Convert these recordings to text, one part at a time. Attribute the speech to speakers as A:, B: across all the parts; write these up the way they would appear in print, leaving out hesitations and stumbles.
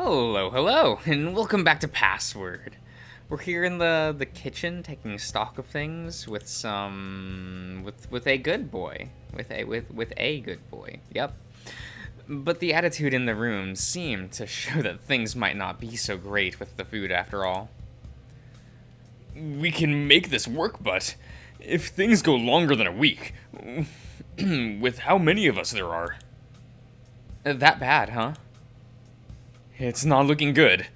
A: Hello, and welcome back to Password. We're here in the kitchen taking stock of things with a good boy. With a good boy. Yep. But the attitude in the room seemed to show that things might not be so great with the food after all.
B: We can make this work, but if things go longer than a week, with how many of us there are,
A: That bad, huh?
B: it's not looking good.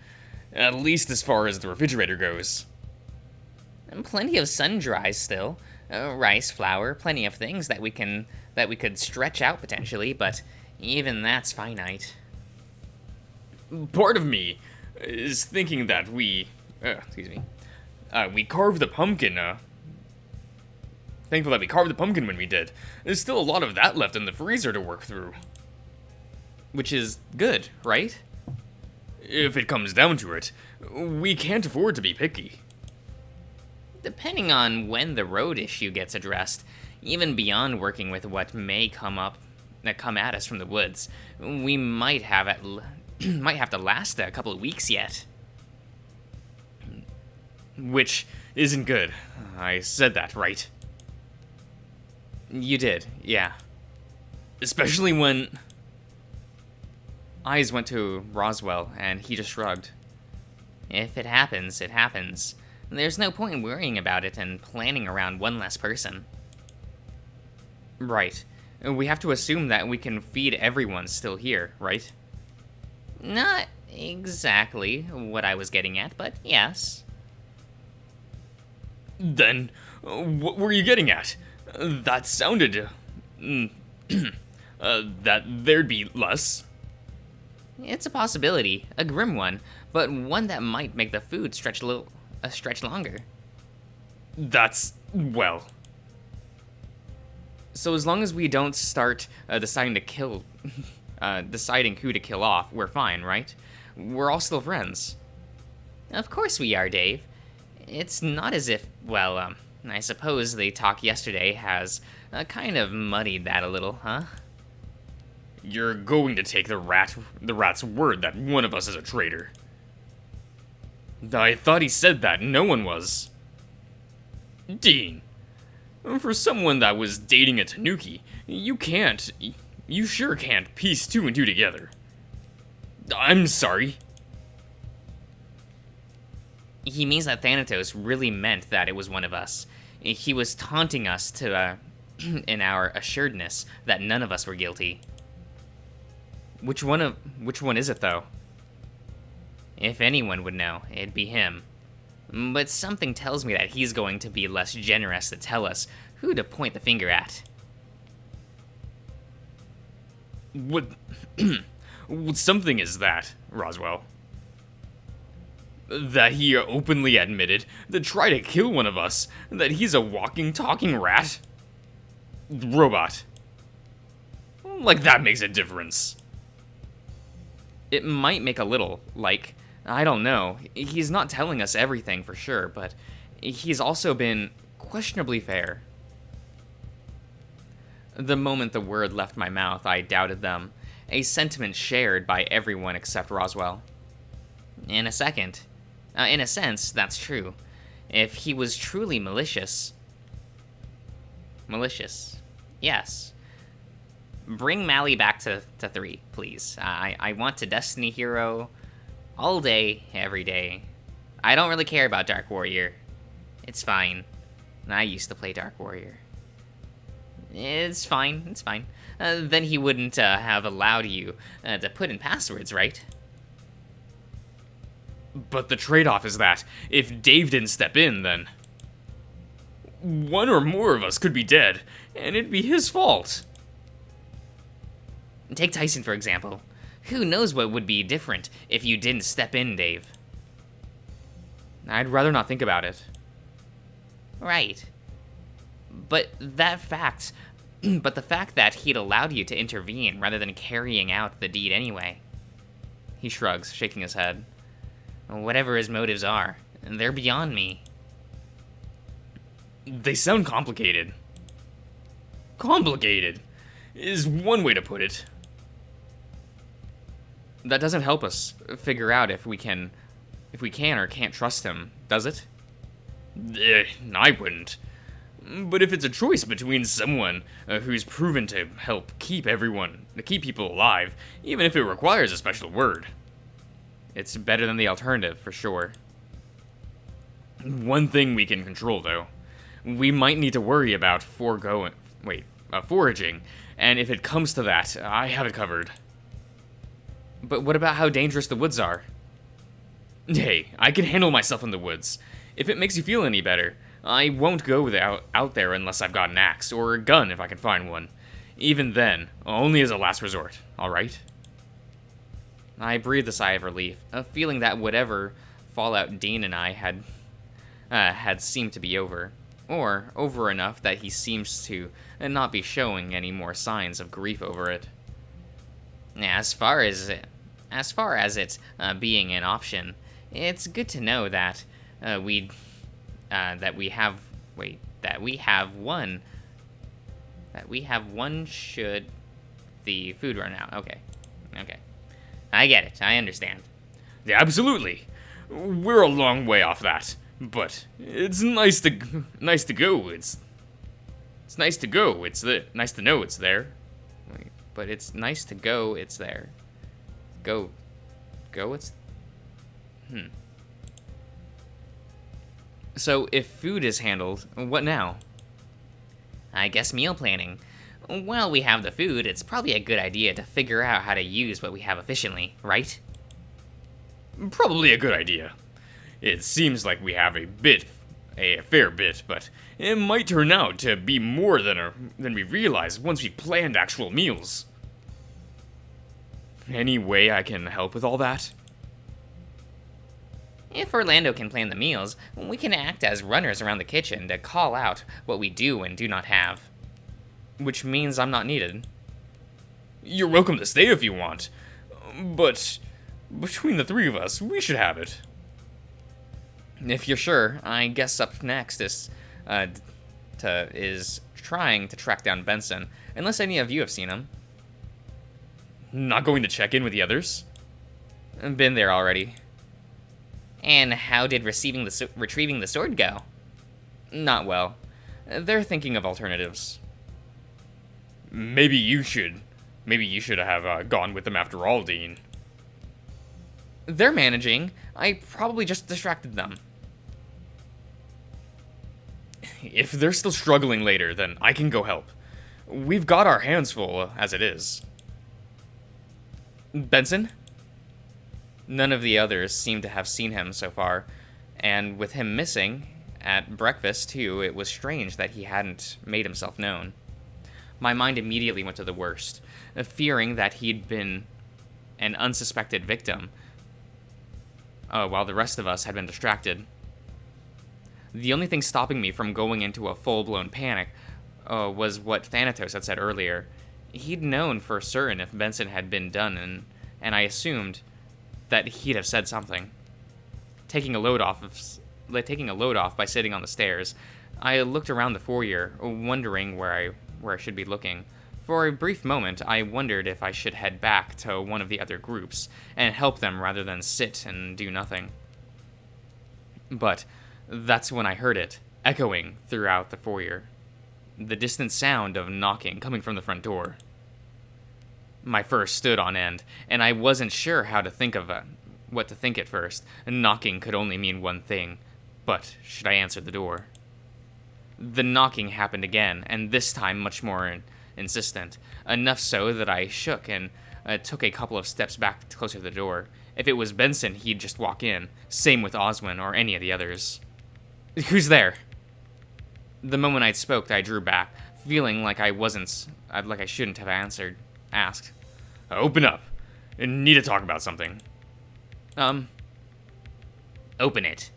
B: At least as far as the refrigerator goes.
A: And plenty of sun dries still. Rice, flour, plenty of things that we could stretch out potentially, but even that's finite.
B: Part of me is thinking that we carved the pumpkin, thankful that we carved the pumpkin when we did. There's still a lot of that left in the freezer to work through.
A: Which is good, right?
B: If it comes down to it, we can't afford to be picky.
A: Depending on when the road issue gets addressed, even beyond working with what may come at us from the woods, we might have to last a couple of weeks yet.
B: Which isn't good. I said that, right?
A: You did, yeah.
B: Especially when...
A: Eyes went to Roswell, and he just shrugged. If it happens, it happens. There's no point in worrying about it and planning around one less person. Right. We have to assume that we can feed everyone still here, right? Not exactly what I was getting at, but yes.
B: Then, what were you getting at? That sounded... that there'd be less.
A: It's a possibility, a grim one, but one that might make the food stretch longer.
B: That's... well...
A: So as long as we don't start deciding who to kill off, we're fine, right? We're all still friends. Of course we are, Dave. It's not as if, I suppose the talk yesterday has kind of muddied that a little, huh?
B: You're going to take the rat's word that one of us is a traitor. I thought he said that no one was. Dean, for someone that was dating a Tanuki, you sure can't piece two and two together. I'm sorry.
A: He means that Thanatos really meant that it was one of us. He was taunting us in our assuredness that none of us were guilty. Which one is it, though? If anyone would know, it'd be him. But something tells me that he's going to be less generous to tell us who to point the finger at.
B: What... what something is that, Roswell? That he openly admitted to try to kill one of us, that he's a walking, talking rat? Robot. Like that makes a difference.
A: It might make a little, I don't know. He's not telling us everything for sure, but he's also been questionably fair. The moment the word left my mouth, I doubted them, a sentiment shared by everyone except Roswell. In a sense, that's true. If he was truly malicious, yes. Bring Mally back to 3, please. I want to Destiny Hero all day, every day. I don't really care about Dark Warrior. It's fine. I used to play Dark Warrior. It's fine. Then he wouldn't have allowed you to put in passwords, right?
B: But the trade-off is that, if Dave didn't step in, then... one or more of us could be dead, and it'd be his fault.
A: Take Tyson, for example. Who knows what would be different if you didn't step in, Dave?
B: I'd rather not think about it.
A: Right. But the fact that he'd allowed you to intervene rather than carrying out the deed anyway. He shrugs, shaking his head. Whatever his motives are, they're beyond me.
B: They sound complicated. Complicated is one way to put it.
A: That doesn't help us figure out if we can or can't trust him, does it?
B: I wouldn't. But if it's a choice between someone who's proven to help keep people alive, even if it requires a special word.
A: It's better than the alternative, for sure.
B: One thing we can control, though. We might need to worry about foraging, and if it comes to that, I have it covered.
A: But what about how dangerous the woods are?
B: Hey, I can handle myself in the woods. If it makes you feel any better, I won't go out there unless I've got an axe, or a gun if I can find one. Even then, only as a last resort, alright?
A: I breathed a sigh of relief, feeling that whatever fallout Dean and I had seemed to be over. Or over enough that he seems to not be showing any more signs of grief over it. As far as it being an option, it's good to know that we have one should the food run out. Okay. I get it. I understand.
B: Yeah, absolutely. We're a long way off that, but it's nice to go. It's nice to go. It's nice to know it's there.
A: Wait, but it's nice to go. It's there. Go. It's. So if food is handled, what now? I guess meal planning. While we have the food, it's probably a good idea to figure out how to use what we have efficiently, right?
B: Probably a good idea. It seems like we have a fair bit, but it might turn out to be more than we realize once we've planned actual meals. Any way I can help with all that?
A: If Orlando can plan the meals, we can act as runners around the kitchen to call out what we do and do not have. Which means I'm not needed.
B: You're welcome to stay if you want, but between the three of us, we should have it.
A: If you're sure, I guess up next is trying to track down Benson, unless any of you have seen him.
B: Not going to check in with the others?
A: Been there already. And how did retrieving the sword go? Not well. They're thinking of alternatives.
B: Maybe you should have gone with them after all, Dean.
A: They're managing. I probably just distracted them.
B: If they're still struggling later, then I can go help. We've got our hands full as it is.
A: Benson? None of the others seem to have seen him so far, and with him missing, at breakfast too, it was strange that he hadn't made himself known. My mind immediately went to the worst, fearing that he'd been an unsuspected victim, while the rest of us had been distracted. The only thing stopping me from going into a full-blown panic was what Thanatos had said earlier. He'd known for certain if Benson had been done, and I assumed that he'd have said something. Taking a load off by sitting on the stairs, I looked around the foyer, wondering where I should be looking. For a brief moment, I wondered if I should head back to one of the other groups and help them rather than sit and do nothing. But that's when I heard it, echoing throughout the foyer. The distant sound of knocking coming from the front door. My fur stood on end, and I wasn't sure how to think of what to think at first. Knocking could only mean one thing, but should I answer the door? The knocking happened again, and this time much more insistent, enough so that I shook and took a couple of steps back closer to the door. If it was Benson, he'd just walk in. Same with Oswin or any of the others. Who's there? The moment I spoke, I drew back, feeling like I shouldn't have asked.
B: Open up. I need to talk about something.
A: Open it.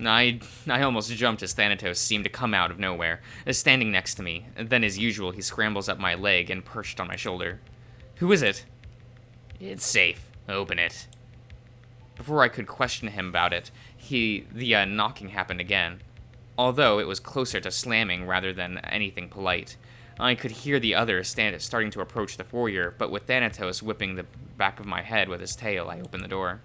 A: I almost jumped as Thanatos seemed to come out of nowhere, standing next to me. Then, as usual, he scrambles up my leg and perched on my shoulder. Who is it? It's safe. Open it. Before I could question him about it, the knocking happened again. Although it was closer to slamming rather than anything polite. I could hear the others starting to approach the foyer, but with Thanatos whipping the back of my head with his tail, I opened the door.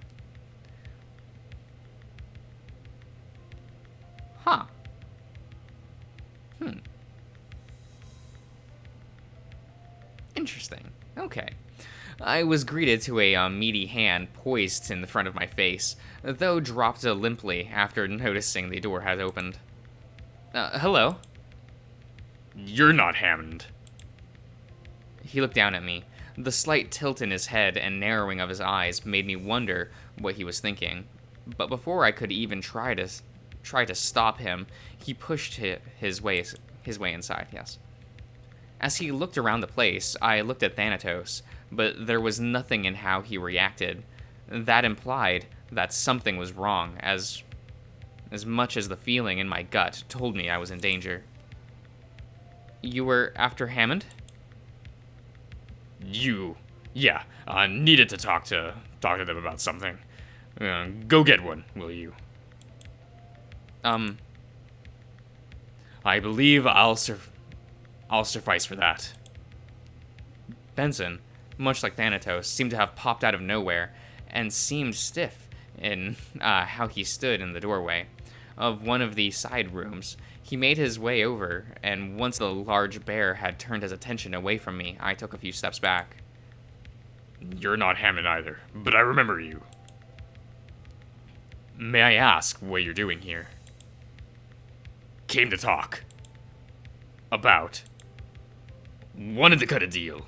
A: Huh. Interesting. Okay. I was greeted to a meaty hand poised in the front of my face, though dropped limply after noticing the door had opened. Hello?
B: You're not Hammond.
A: He looked down at me. The slight tilt in his head and narrowing of his eyes made me wonder what he was thinking. But before I could even try to stop him, he pushed his way inside, yes. As he looked around the place, I looked at Thanatos, but there was nothing in how he reacted. That implied that something was wrong, as much as the feeling in my gut told me I was in danger. You were after Hammond?
B: Yeah, I needed to talk to them about something. Go get one, will you? I believe I'll suffice for that.
A: Benson, much like Thanatos, seemed to have popped out of nowhere and seemed stiff in how he stood in the doorway of one of the side rooms. He made his way over, and once the large bear had turned his attention away from me, I took a few steps back.
B: You're not Hammond either, but I remember you. May I ask what you're doing here? Came to talk. About. Wanted to cut a deal.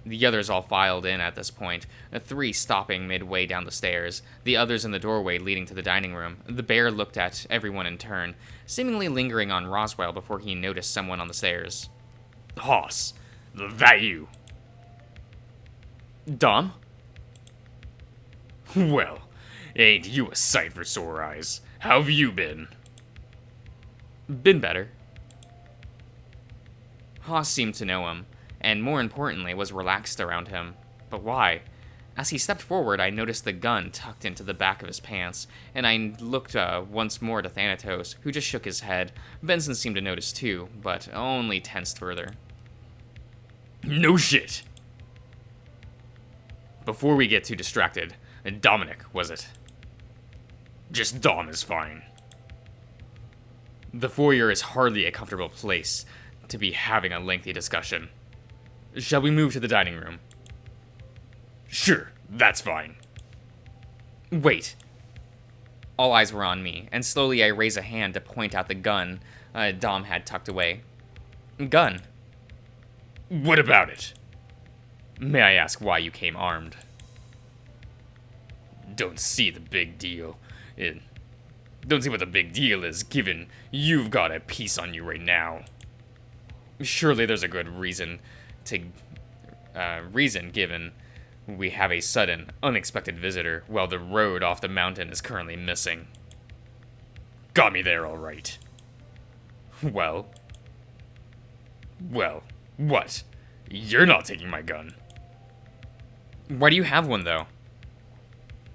A: The others all filed in at this point, 3 stopping midway down the stairs, the others in the doorway leading to the dining room. The bear looked at everyone in turn, seemingly lingering on Roswell before he noticed someone on the stairs.
B: Hoss, that you?
A: Dom?
B: Well, ain't you a sight for sore eyes? How have you been?
A: Been better. Haas seemed to know him, and more importantly, was relaxed around him. But why? As he stepped forward, I noticed the gun tucked into the back of his pants, and I looked once more to Thanatos, who just shook his head. Benson seemed to notice too, but only tensed further.
B: No shit!
A: Before we get too distracted,
B: Dominic, was it? Just Dom is fine.
A: The foyer is hardly a comfortable place to be having a lengthy discussion. Shall we move to the dining room?
B: Sure, that's fine.
A: Wait. All eyes were on me, and slowly I raised a hand to point out the gun Dom had tucked away. Gun.
B: What about it?
A: May I ask why you came armed?
B: Don't see the big deal. Don't see what the big deal is, given you've got a piece on you right now.
A: Surely there's a good reason given we have a sudden, unexpected visitor while the road off the mountain is currently missing.
B: Got me there all right.
A: Well,
B: what? You're not taking my gun.
A: Why do you have one, though?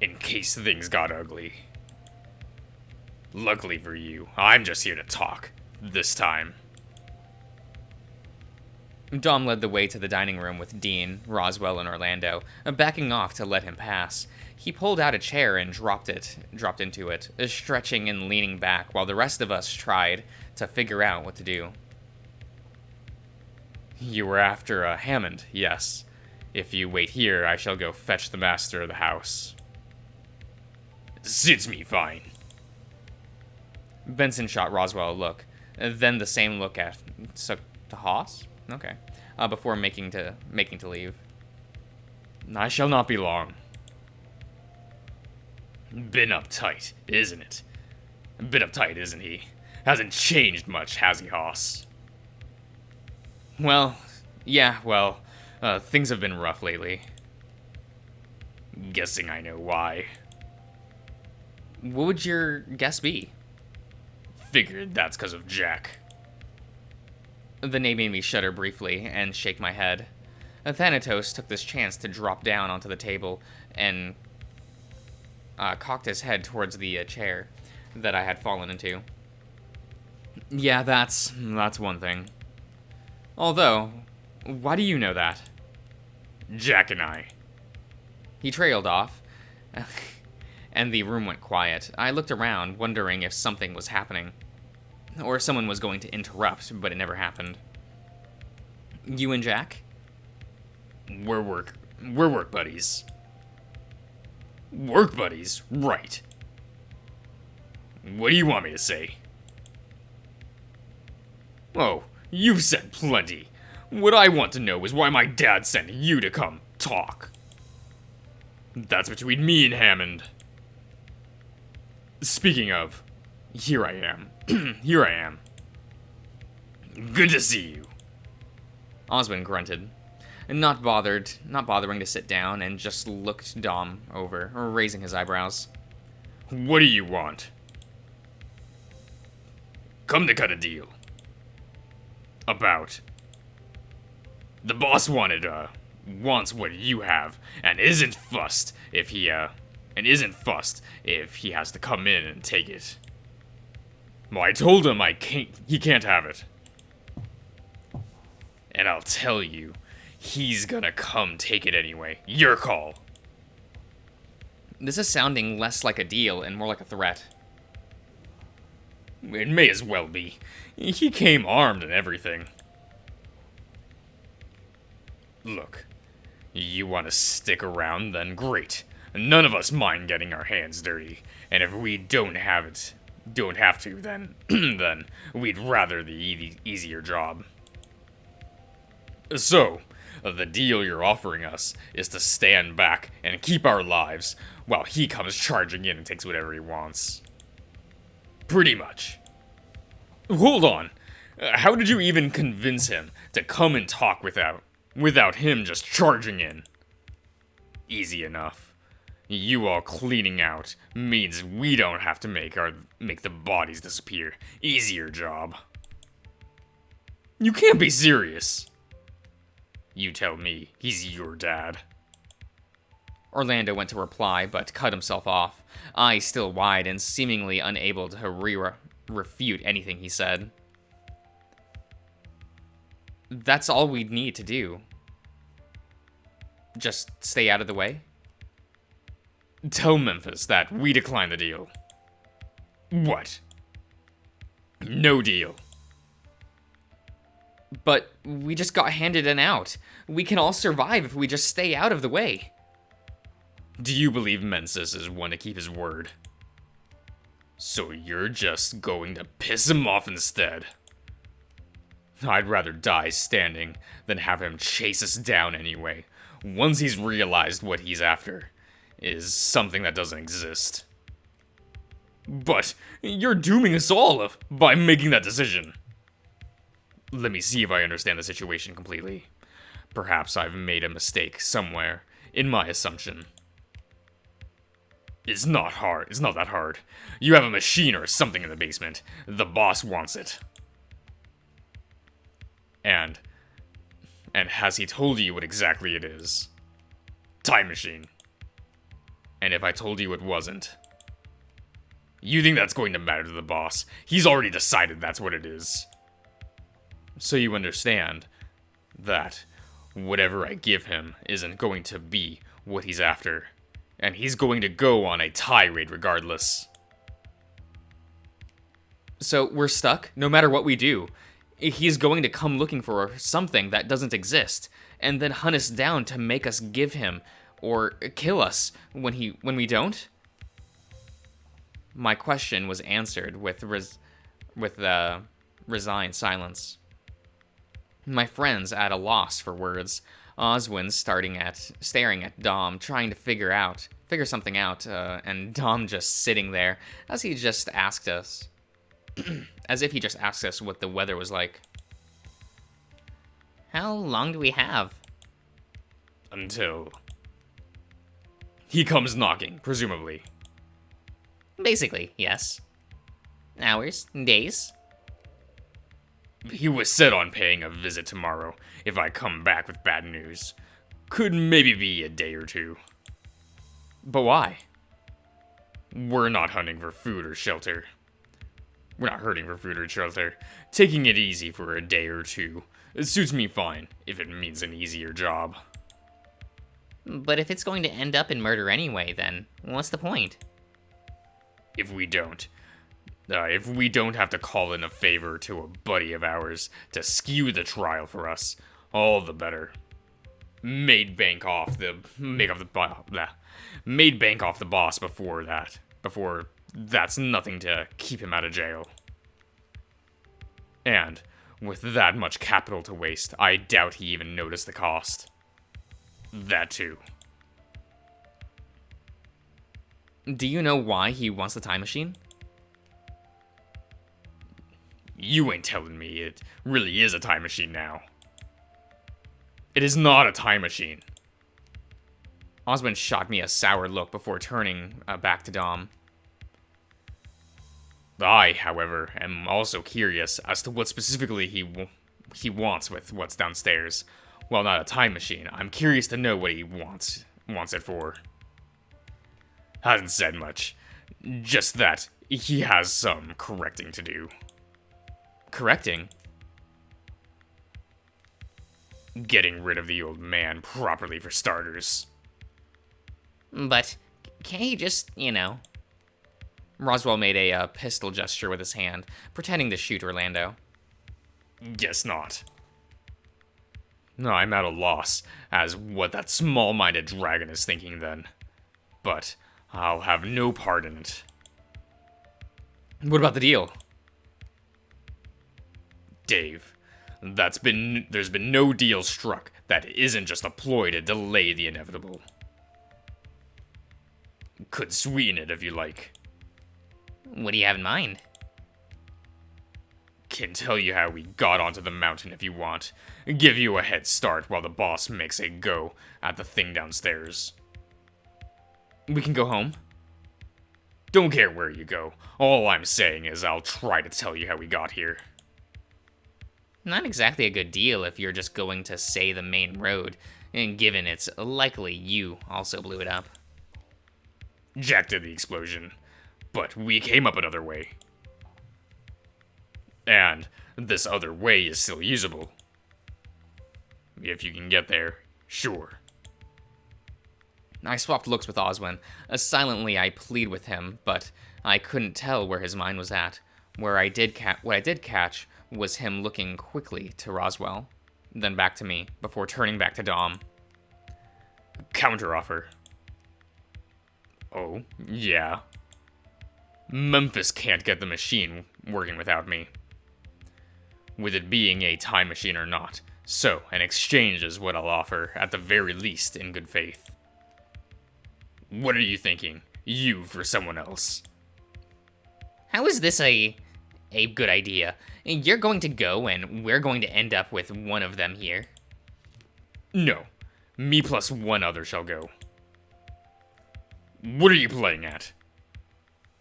B: In case things got ugly. Luckily for you, I'm just here to talk. This time.
A: Dom led the way to the dining room with Dean, Roswell, and Orlando, backing off to let him pass. He pulled out a chair and dropped into it, stretching and leaning back while the rest of us tried to figure out what to do. You were after Hammond, yes. If you wait here, I shall go fetch the master of the house.
B: Suits me fine.
A: Benson shot Roswell a look, then the same look to Haas? Okay. Before making to leave.
B: I shall not be long. Been uptight, isn't it? Been uptight, isn't he? Hasn't changed much, has he, Haas?
A: Well, things have been rough lately.
B: Guessing I know why.
A: What would your guess be?
B: Figured that's 'cause of Jack.
A: The name made me shudder briefly and shake my head. Thanatos took this chance to drop down onto the table and cocked his head towards the chair that I had fallen into. Yeah, that's one thing. Although, why do you know that?
B: Jack and I.
A: He trailed off, and the room went quiet. I looked around, wondering if something was happening, or if someone was going to interrupt, but it never happened. You and Jack?
B: We're work buddies. Work buddies? Right. What do you want me to say? Oh, you've said plenty. What I want to know is why my dad sent you to come talk. That's between me and Hammond. Speaking of, here I am. Here I am. Good to see you.
A: Oswin grunted, not bothering to sit down, and just looked Dom over, raising his eyebrows.
B: What do you want? Come to cut a deal. About. The boss wants what you have, and isn't fussed if he has to come in and take it. Well, I told him he can't have it. And I'll tell you, he's gonna come take it anyway. Your call.
A: This is sounding less like a deal and more like a threat.
B: It may as well be. He came armed and everything. Look, you want to stick around, then great. None of us mind getting our hands dirty. And if we don't have to, then then we'd rather the easier job. So, the deal you're offering us is to stand back and keep our lives while he comes charging in and takes whatever he wants. Pretty much. Hold on. How did you even convince him to come and talk without him just charging in? Easy enough. You all cleaning out means we don't have to make the bodies disappear. Easier job. You can't be serious. You tell me, he's your dad.
A: Orlando went to reply, but cut himself off, eyes still wide and seemingly unable to refute anything he said. That's all we'd need to do. Just stay out of the way?
B: Tell Memphis that we decline the deal. What? No deal.
A: But we just got handed an out. We can all survive if we just stay out of the way.
B: Do you believe Mensis is one to keep his word? So you're just going to piss him off instead? I'd rather die standing than have him chase us down anyway, once he's realized what he's after is something that doesn't exist. But you're dooming us all by making that decision. Let me see if I understand the situation completely. Perhaps I've made a mistake somewhere in my assumption. It's not hard. It's not that hard. You have a machine or something in the basement. The boss wants it. And has he told you what exactly it is? Time machine. And if I told you it wasn't? You think that's going to matter to the boss? He's already decided that's what it is. So you understand that whatever I give him isn't going to be what he's after. And he's going to go on a tirade regardless.
A: So we're stuck, no matter what we do. He's going to come looking for something that doesn't exist, and then hunt us down to make us give him, or kill us when we don't? My question was answered with resigned silence. My friends at a loss for words. Oswin staring at Dom, trying to figure something out, and Dom just sitting there as he just asked us, as if he just asked us what the weather was like. How long do we have?
B: Until he comes knocking, presumably.
A: Basically, yes. Hours? Days?
B: He was set on paying a visit tomorrow if I come back with bad news. Could maybe be a day or two.
A: But why?
B: We're not hunting for food or shelter. We're not hurting for food or shelter. Taking it easy for a day or two It suits me fine, if it means an easier job.
A: But if it's going to end up in murder anyway, then what's the point?
B: If we don't have to call in a favor to a buddy of ours to skew the trial for us, all the better. Made bank off the boss before that. Before that's nothing to keep him out of jail. And with that much capital to waste, I doubt he even noticed the cost. That too.
A: Do you know why he wants the time machine?
B: You ain't telling me it really is a time machine now. It is not a time machine.
A: Osmond shot me a sour look before turning back to Dom.
B: I, however, am also curious as to what specifically he wants with what's downstairs. While not a time machine, I'm curious to know what he wants it for. Hasn't said much. Just that he has some correcting to do.
A: Correcting?
B: Getting rid of the old man properly, for starters.
A: But can't he just, Roswell made a pistol gesture with his hand, pretending to shoot Orlando.
B: Guess not. No, I'm at a loss as what that small-minded dragon is thinking then. But I'll have no part in it.
A: What about the deal?
B: Dave, there's been no deal struck that isn't just a ploy to delay the inevitable. Could sweeten it if you like.
A: What do you have in mind?
B: Can tell you how we got onto the mountain if you want. Give you a head start while the boss makes a go at the thing downstairs.
A: We can go home?
B: Don't care where you go. All I'm saying is I'll try to tell you how we got here.
A: Not exactly a good deal if you're just going to say the main road, and given it's likely you also blew it up.
B: Jack did the explosion, but we came up another way. And this other way is still usable. If you can get there, sure.
A: I swapped looks with Oswin. Silently, I plead with him, but I couldn't tell where his mind was at. What I did catch was him looking quickly to Roswell, then back to me, before turning back to Dom.
B: Counteroffer. Oh, yeah. Memphis can't get the machine working without me. With it being a time machine or not, so an exchange is what I'll offer, at the very least, in good faith. What are you thinking? You for someone else.
A: How is this a good idea? You're going to go and we're going to end up with one of them here.
B: No. Me plus one other shall go. What are you playing at?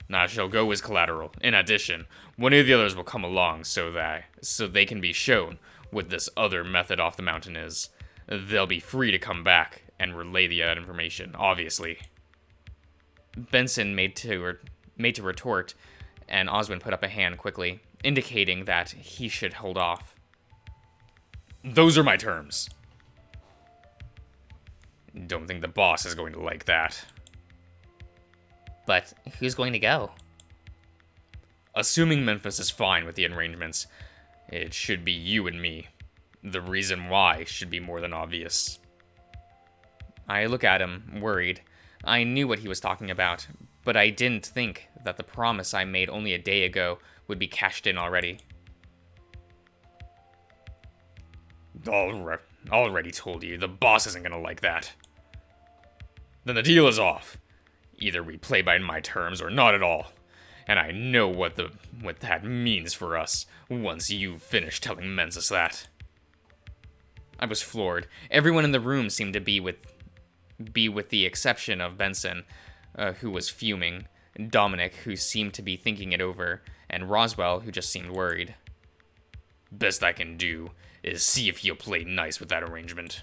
B: Nah, shall go as collateral. In addition, one of the others will come along so they can be shown what this other method off the mountain is. They'll be free to come back and relay the information, obviously.
A: Benson made to retort, and Oswin put up a hand quickly, indicating that he should hold off.
B: Those are my terms. Don't think the boss is going to like that.
A: But who's going to go?
B: Assuming Memphis is fine with the arrangements, it should be you and me. The reason why should be more than obvious.
A: I look at him, worried. I knew what he was talking about, but I didn't think that the promise I made only a day ago would be cashed in already.
B: Already told you, the boss isn't gonna like that. Then the deal is off. Either we play by my terms or not at all. And I know what that means for us once you've finished telling Menzies that.
A: I was floored. Everyone in the room seemed to be with the exception of Benson, who was fuming, Dominic, who seemed to be thinking it over, and Roswell, who just seemed worried.
B: Best I can do is see if he'll play nice with that arrangement.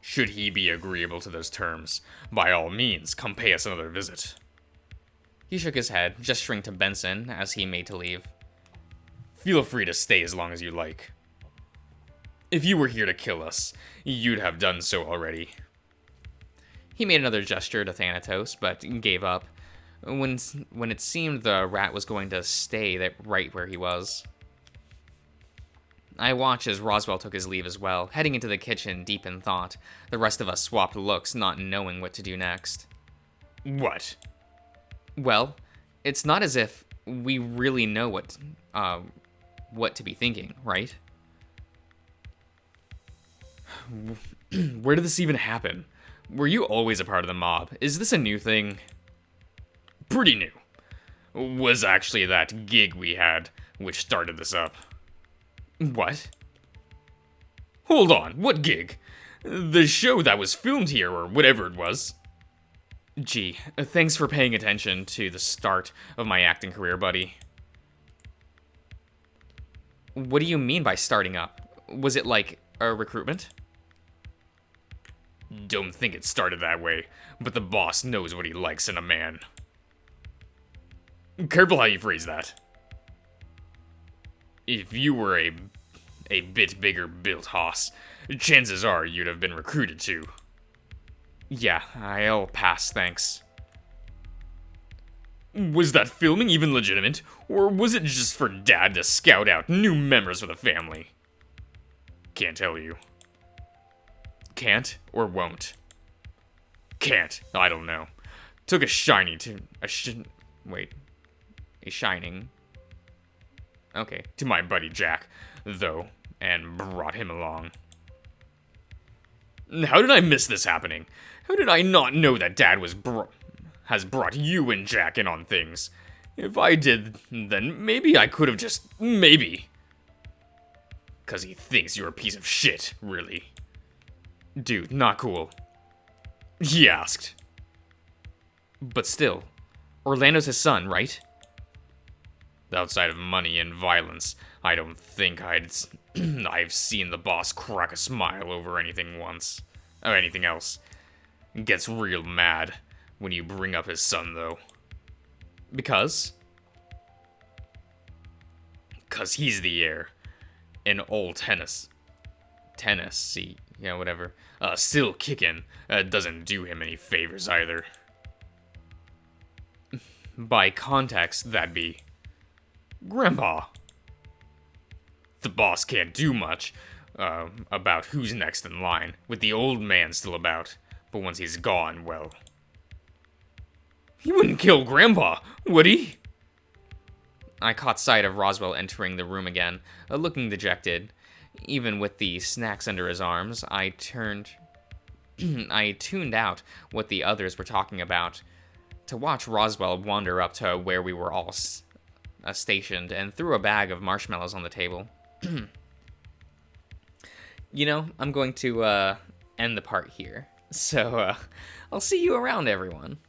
B: Should he be agreeable to those terms, by all means, come pay us another visit.
A: He shook his head, gesturing to Benson as he made to leave.
B: Feel free to stay as long as you like. If you were here to kill us, you'd have done so already.
A: He made another gesture to Thanatos, but gave up when it seemed the rat was going to stay right where he was. I watched as Roswell took his leave as well, heading into the kitchen deep in thought. The rest of us swapped looks, not knowing what to do next.
B: What?
A: Well, it's not as if we really know what to be thinking, right?
B: Where did this even happen? Were you always a part of the mob? Is this a new thing? Pretty new. Was actually that gig we had, which started this up.
A: What?
B: Hold on, what gig? The show that was filmed here, or whatever it was.
A: Gee, thanks for paying attention to the start of my acting career, buddy. What do you mean by starting up? Was it like a recruitment?
B: Don't think it started that way, but the boss knows what he likes in a man. Careful how you phrase that. If you were a bit bigger built hoss, chances are you'd have been recruited too.
A: Yeah, I'll pass, thanks.
B: Was that filming even legitimate, or was it just for Dad to scout out new members for the family? Can't tell you.
A: Can't or won't?
B: Can't. I don't know. Took a shiny to
A: a shining. Okay.
B: To my buddy Jack, though, and brought him along. How did I miss this happening? How did I not know that Dad has brought you and Jack in on things? If I did, then maybe I could have just... maybe. 'Cause he thinks you're a piece of shit, really.
A: Dude, not cool.
B: He asked.
A: But still, Orlando's his son, right?
B: Outside of money and violence, I don't think I've seen the boss crack a smile over anything once. Or anything else. Gets real mad when you bring up his son, though.
A: Because?
B: 'Cause he's the heir. And old Tennessee, yeah, whatever. Still kicking. Doesn't do him any favors either.
A: By context, that'd be...
B: Grandpa. The boss can't do much about who's next in line, with the old man still about. But once he's gone, well... He wouldn't kill Grandpa, would he?
A: I caught sight of Roswell entering the room again, looking dejected. Even with the snacks under his arms, I tuned out what the others were talking about to watch Roswell wander up to where we were all stationed and threw a bag of marshmallows on the table. You know, I'm going to end the part here. So, I'll see you around, everyone.